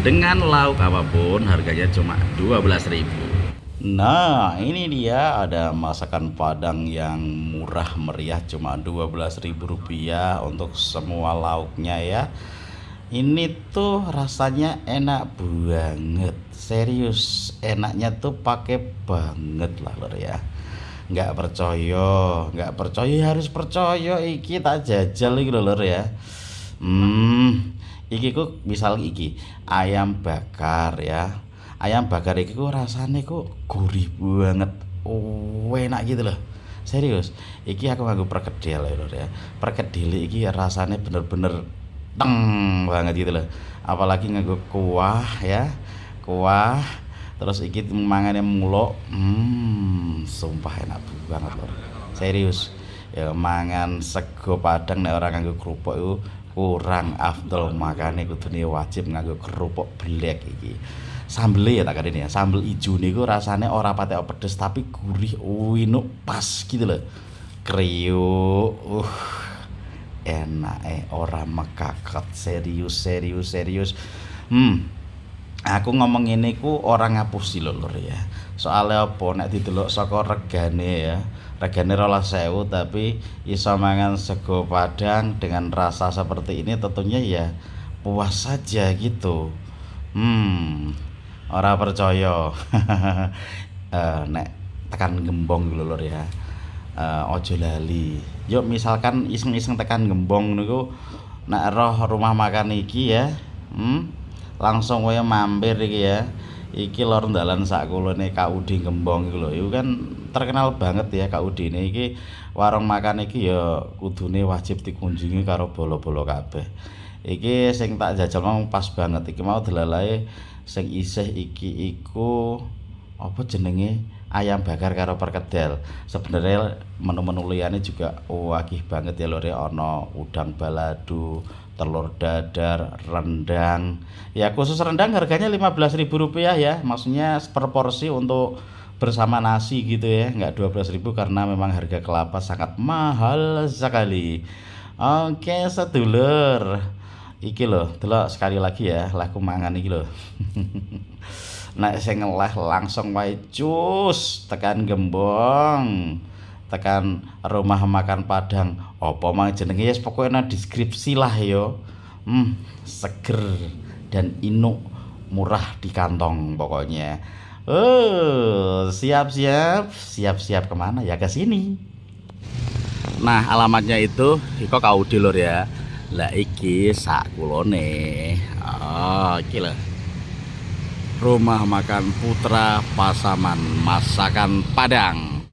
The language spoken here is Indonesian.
dengan lauk apapun harganya cuma 12.000. Nah, ini dia ada masakan Padang yang murah meriah cuma 12.000 rupiah untuk semua lauknya ya. Ini tuh rasanya enak banget. Serius, enaknya tuh pakai banget lah lor ya. Nggak percaya harus percaya, iki tak jajal iki lho lor ya. Iki ku misal iki ayam bakar ya. Ayam bakar iki ku rasane ku gurih banget. Oh, enak gitu loh. Serius. Iki aku nganggo perkedel ya lho ya. Perkedel iki rasane bener-bener teng banget gitu loh. Apalagi nganggo kuah ya. Kuah terus iki mangane muluk. Sumpah enak banget loh. Serius. Ya mangan sego Padang nek ora nganggo kerupuk iku kurang afdol, makane kudune wajib nganggo kerupuk blek iki. Sambel ya tak kadene ya, sambel ijo niku rasane ora patek pedes tapi gurih, winuk pas gitu loh. Kriuk, enak ora mekaket, serius serius serius. Aku ngomong ini ku orang ngapusi lho lur ya. Soalnya apa nek didelok saka regane ya. Regane 12.000 tapi iso mangan sego Padang dengan rasa seperti ini tentunya ya puas saja gitu. Ora percaya. Nek tekan Gembong gitu lur ya. Ojo lali. Yuk misalkan iseng-iseng tekan Gembong niku nek roh rumah makan iki ya. Langsung kowe mampir iki ya. Iki lor dalan sakulone KUD Gembong iku lho. Iku kan terkenal banget ya KUD ini. Iki warung makan iki ya kudune wajib dikunjungi karo bolo-bolo kabeh. Iki sing tak jajal mau pas banget iki mau delalae sing isih iki iku apa jenenge ayam bakar karo perkedel. Sebenarnya menu-menu liyane juga akeh banget ya lho, ana udang balado, telur dadar, rendang. Ya khusus rendang harganya 15.000 rupiah ya. Maksudnya per porsi untuk bersama nasi gitu ya. Enggak 12.000 karena memang harga kelapa sangat mahal sekali. Oke, sedulur. Iki loh, delok sekali lagi ya, laku mangan iki loh. Nek sing ngeleh langsung wae cus tekan Gembong. Tekan rumah makan Padang. Apa mang jenenge ya pokoke nang deskripsi lah yo. Seger dan inuk, murah di kantong pokoknya. Siap-siap kemana ya, ke sini. Nah, alamatnya itu iko KUD lur ya. Lah iki sak kulone. Iki lho. Rumah makan Putra Pasaman, masakan Padang.